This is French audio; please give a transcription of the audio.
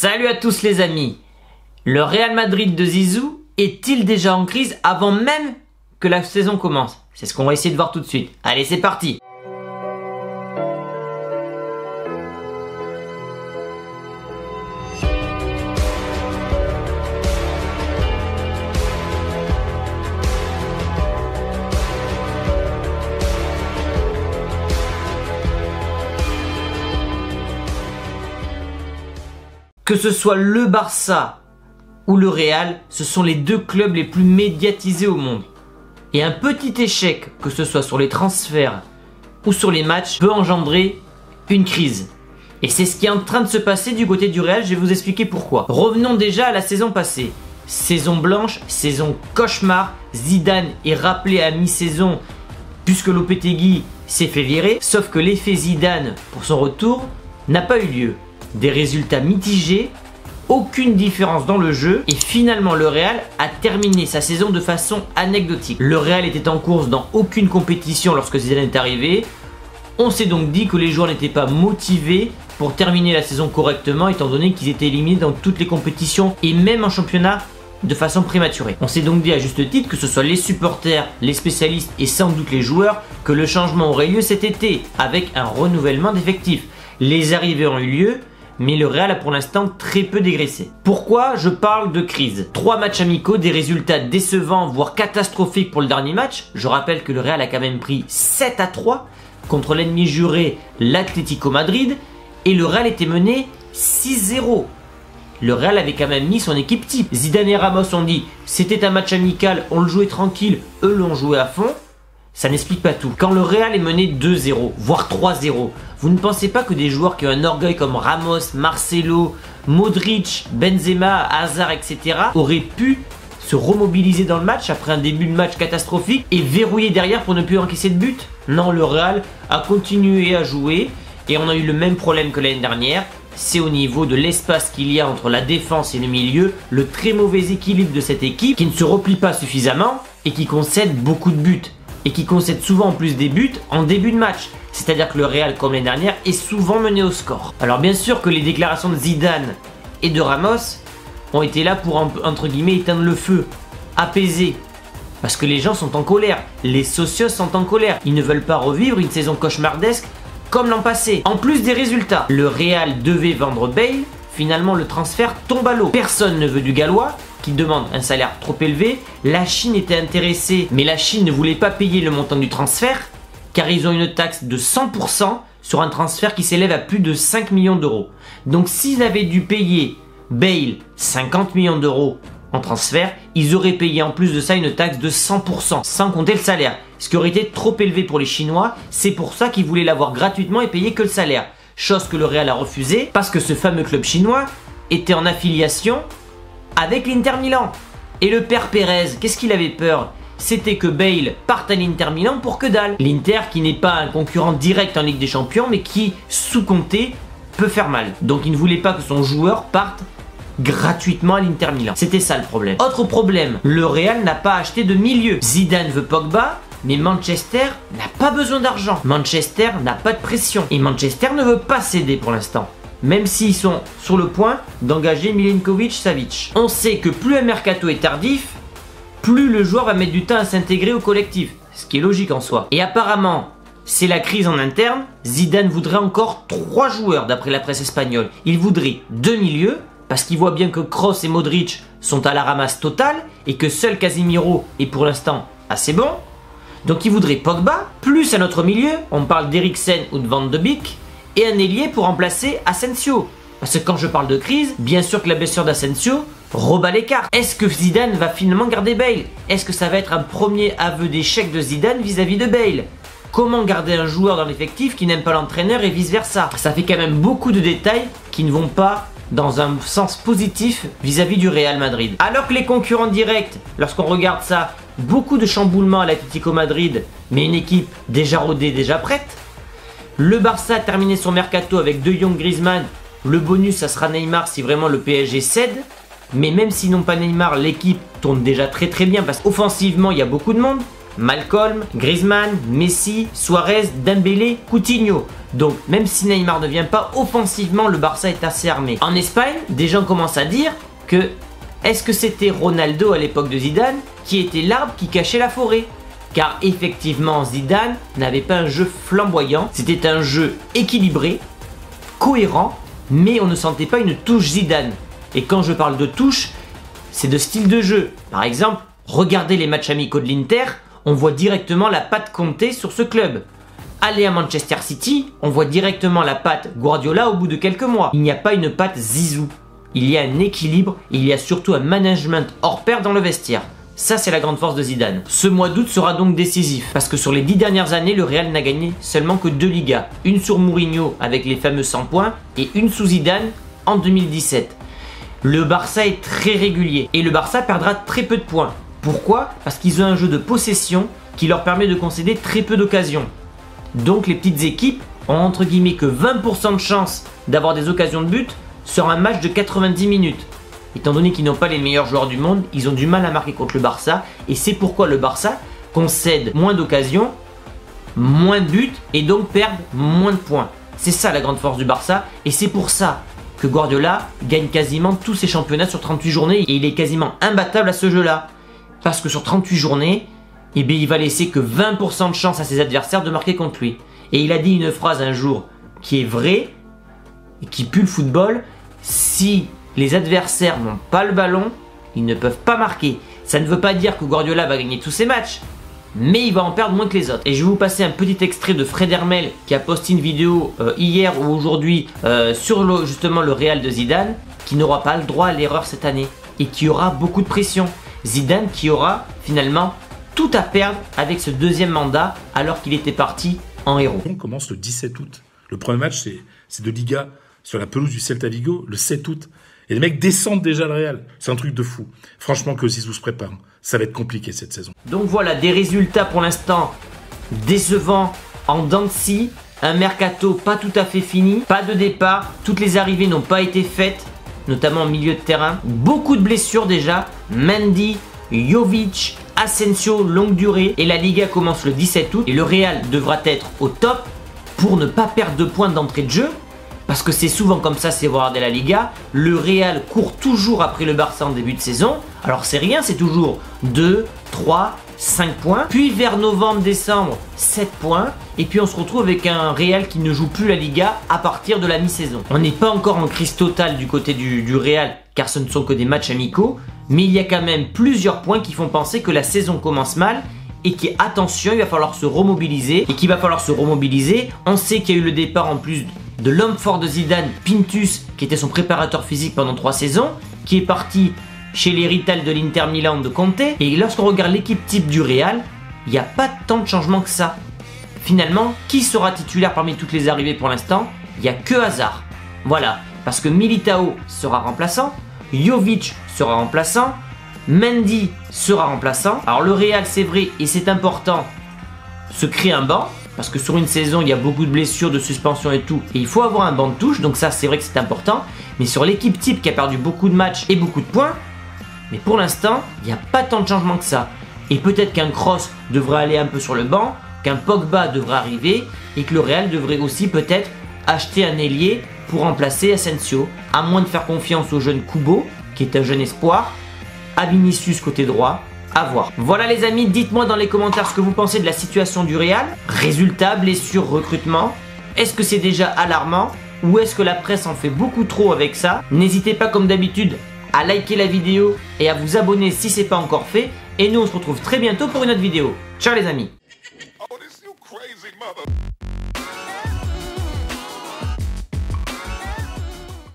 Salut à tous les amis. Le Real Madrid de Zizou est-il déjà en crise avant même que la saison commence? C'est ce qu'on va essayer de voir tout de suite. Allez, c'est parti. Que ce soit le Barça ou le Real, ce sont les deux clubs les plus médiatisés au monde. Et un petit échec, que ce soit sur les transferts ou sur les matchs, peut engendrer une crise. Et c'est ce qui est en train de se passer du côté du Real, je vais vous expliquer pourquoi. Revenons déjà à la saison passée. Saison blanche, saison cauchemar, Zidane est rappelé à mi-saison puisque Lopetegui s'est fait virer. Sauf que l'effet Zidane pour son retour n'a pas eu lieu. Des résultats mitigés, aucune différence dans le jeu et finalement le Real a terminé sa saison de façon anecdotique. Le Real était en course dans aucune compétition lorsque Zidane est arrivé. On s'est donc dit que les joueurs n'étaient pas motivés pour terminer la saison correctement étant donné qu'ils étaient éliminés dans toutes les compétitions et même en championnat de façon prématurée. On s'est donc dit à juste titre que ce soit les supporters, les spécialistes et sans doute les joueurs que le changement aurait lieu cet été avec un renouvellement d'effectifs. Les arrivées ont eu lieu, mais le Real a pour l'instant très peu dégraissé. Pourquoi je parle de crise? 3 matchs amicaux, des résultats décevants, voire catastrophiques pour le dernier match. Je rappelle que le Real a quand même pris 7-3 contre l'ennemi juré, l'Atlético Madrid, et le Real était mené 6-0. Le Real avait quand même mis son équipe type. Zidane et Ramos ont dit c'était un match amical, on le jouait tranquille, eux l'ont joué à fond. Ça n'explique pas tout. Quand le Real est mené 2-0, voire 3-0, vous ne pensez pas que des joueurs qui ont un orgueil comme Ramos, Marcelo, Modric, Benzema, Hazard, etc. auraient pu se remobiliser dans le match après un début de match catastrophique et verrouiller derrière pour ne plus encaisser de but? Non, le Real a continué à jouer et on a eu le même problème que l'année dernière. C'est au niveau de l'espace qu'il y a entre la défense et le milieu, le très mauvais équilibre de cette équipe qui ne se replie pas suffisamment et qui concède beaucoup de buts. Et qui concède souvent en plus des buts en début de match. C'est-à-dire que le Real, comme l'année dernière, est souvent mené au score. Alors bien sûr que les déclarations de Zidane et de Ramos ont été là pour, entre guillemets, éteindre le feu, apaiser. Parce que les gens sont en colère, les socios sont en colère. Ils ne veulent pas revivre une saison cauchemardesque comme l'an passé. En plus des résultats, le Real devait vendre Bale, finalement le transfert tombe à l'eau. Personne ne veut du Gallois, qui demande un salaire trop élevé. La Chine était intéressée, mais la Chine ne voulait pas payer le montant du transfert, car ils ont une taxe de 100% sur un transfert qui s'élève à plus de 5 millions d'euros. Donc s'ils avaient dû payer Bale 50 millions d'euros en transfert, ils auraient payé en plus de ça une taxe de 100%, sans compter le salaire, ce qui aurait été trop élevé pour les Chinois. C'est pour ça qu'ils voulaient l'avoir gratuitement et payer que le salaire. Chose que le Real a refusé, parce que ce fameux club chinois était en affiliation avec l'Inter Milan. Et le père Pérez, qu'est-ce qu'il avait peur? C'était que Bale parte à l'Inter Milan pour que dalle. L'Inter qui n'est pas un concurrent direct en Ligue des Champions, mais qui, sous Conte, peut faire mal. Donc il ne voulait pas que son joueur parte gratuitement à l'Inter Milan. C'était ça le problème. Autre problème, le Real n'a pas acheté de milieu. Zidane veut Pogba, mais Manchester n'a pas besoin d'argent. Manchester n'a pas de pression. Et Manchester ne veut pas céder pour l'instant. Même s'ils sont sur le point d'engager Milinkovic-Savic. On sait que plus un mercato est tardif, plus le joueur va mettre du temps à s'intégrer au collectif. Ce qui est logique en soi. Et apparemment, c'est la crise en interne. Zidane voudrait encore 3 joueurs d'après la presse espagnole. Il voudrait 2 milieux, parce qu'il voit bien que Kroos et Modric sont à la ramasse totale, et que seul Casemiro est pour l'instant assez bon. Donc il voudrait Pogba, plus un autre milieu, on parle d'Eriksen ou de Van de Beek, et un ailier pour remplacer Asensio. Parce que quand je parle de crise, bien sûr que la blessure d'Asensio rebat les cartes. Est-ce que Zidane va finalement garder Bale? Est-ce que ça va être un premier aveu d'échec de Zidane vis-à-vis de Bale? Comment garder un joueur dans l'effectif qui n'aime pas l'entraîneur et vice versa? Ça fait quand même beaucoup de détails qui ne vont pas dans un sens positif vis-à-vis du Real Madrid. Alors que les concurrents directs, lorsqu'on regarde ça, beaucoup de chamboulements à l'Atlético Madrid, mais une équipe déjà rodée, déjà prête. Le Barça a terminé son mercato avec De Jong, Griezmann. Le bonus, ça sera Neymar si vraiment le PSG cède. Mais même s'ils n'ont pas Neymar, l'équipe tourne déjà très très bien parce qu'offensivement, il y a beaucoup de monde. Malcolm, Griezmann, Messi, Suarez, Dembélé, Coutinho. Donc même si Neymar ne vient pas, offensivement le Barça est assez armé. En Espagne, des gens commencent à dire que est-ce que c'était Ronaldo à l'époque de Zidane qui était l'arbre qui cachait la forêt? Car effectivement Zidane n'avait pas un jeu flamboyant, c'était un jeu équilibré, cohérent, mais on ne sentait pas une touche Zidane. Et quand je parle de touche, c'est de style de jeu. Par exemple, regardez les matchs amicaux de l'Inter, on voit directement la patte Conte sur ce club. Allez à Manchester City, on voit directement la patte Guardiola au bout de quelques mois. Il n'y a pas une patte Zizou. Il y a un équilibre, il y a surtout un management hors pair dans le vestiaire. Ça, c'est la grande force de Zidane. Ce mois d'août sera donc décisif, parce que sur les 10 dernières années, le Real n'a gagné seulement que 2 Ligas. Une sur Mourinho avec les fameux 100 points, et une sous Zidane en 2017. Le Barça est très régulier, et le Barça perdra très peu de points. Pourquoi? Parce qu'ils ont un jeu de possession qui leur permet de concéder très peu d'occasions. Donc les petites équipes ont entre guillemets que 20% de chance d'avoir des occasions de but sur un match de 90 minutes. Étant donné qu'ils n'ont pas les meilleurs joueurs du monde, ils ont du mal à marquer contre le Barça. Et c'est pourquoi le Barça concède moins d'occasions, moins de buts et donc perd moins de points. C'est ça la grande force du Barça. Et c'est pour ça que Guardiola gagne quasiment tous ses championnats sur 38 journées. Et il est quasiment imbattable à ce jeu-là. Parce que sur 38 journées, eh bien, il va laisser que 20% de chance à ses adversaires de marquer contre lui. Et il a dit une phrase un jour qui est vraie et qui pue le football. Si les adversaires n'ont pas le ballon, ils ne peuvent pas marquer. Ça ne veut pas dire que Guardiola va gagner tous ses matchs, mais il va en perdre moins que les autres. Et je vais vous passer un petit extrait de Fred Hermel qui a posté une vidéo hier ou aujourd'hui sur justement le Real de Zidane, qui n'aura pas le droit à l'erreur cette année et qui aura beaucoup de pression. Zidane qui aura finalement tout à perdre avec ce deuxième mandat alors qu'il était parti en héros. On commence le 17 août. Le premier match, c'est de Liga sur la pelouse du Celta Vigo le 7 août. Et les mecs descendent déjà le Real. C'est un truc de fou. Franchement, que Zizou se prépare. Ça va être compliqué cette saison. Donc voilà, des résultats pour l'instant décevants en dents de scie. Un mercato pas tout à fait fini. Pas de départ. Toutes les arrivées n'ont pas été faites, notamment au milieu de terrain. Beaucoup de blessures déjà. Mendy, Jovic, Asensio, longue durée. Et la Liga commence le 17 août. Et le Real devra être au top pour ne pas perdre de points d'entrée de jeu. Parce que c'est souvent comme ça, c'est voir de la Liga. Le Real court toujours après le Barça en début de saison. Alors c'est rien, c'est toujours 2, 3, 5 points. Puis vers novembre, décembre, 7 points. Et puis on se retrouve avec un Real qui ne joue plus la Liga à partir de la mi-saison. On n'est pas encore en crise totale du côté du Real, car ce ne sont que des matchs amicaux. Mais il y a quand même plusieurs points qui font penser que la saison commence mal. Et qu'attention, il va falloir se remobiliser. Et qu'il va falloir se remobiliser. On sait qu'il y a eu le départ en plus de l'homme fort de Zidane, Pintus, qui était son préparateur physique pendant 3 saisons, qui est parti chez les Rital de l'Inter Milan de Conte. Et lorsqu'on regarde l'équipe type du Real, il n'y a pas tant de changements que ça. Finalement, qui sera titulaire parmi toutes les arrivées pour l'instant? Il n'y a que Hazard. Voilà, parce que Militao sera remplaçant, Jovic sera remplaçant, Mendy sera remplaçant. Alors le Real, c'est vrai, et c'est important, se crée un banc. Parce que sur une saison, il y a beaucoup de blessures, de suspensions et tout. Et il faut avoir un banc de touche. Donc ça, c'est vrai que c'est important. Mais sur l'équipe type qui a perdu beaucoup de matchs et beaucoup de points, mais pour l'instant, il n'y a pas tant de changements que ça. Et peut-être qu'un Kroos devrait aller un peu sur le banc, qu'un Pogba devrait arriver, et que le Real devrait aussi peut-être acheter un ailier pour remplacer Asensio. À moins de faire confiance au jeune Kubo, qui est un jeune espoir, à Vinicius côté droit. À voir. Voilà les amis, dites-moi dans les commentaires ce que vous pensez de la situation du Real. Résultats, blessures, recrutement. Est-ce que c'est déjà alarmant ou est-ce que la presse en fait beaucoup trop avec ça? N'hésitez pas comme d'habitude à liker la vidéo et à vous abonner si ce n'est pas encore fait. Et nous on se retrouve très bientôt pour une autre vidéo. Ciao les amis.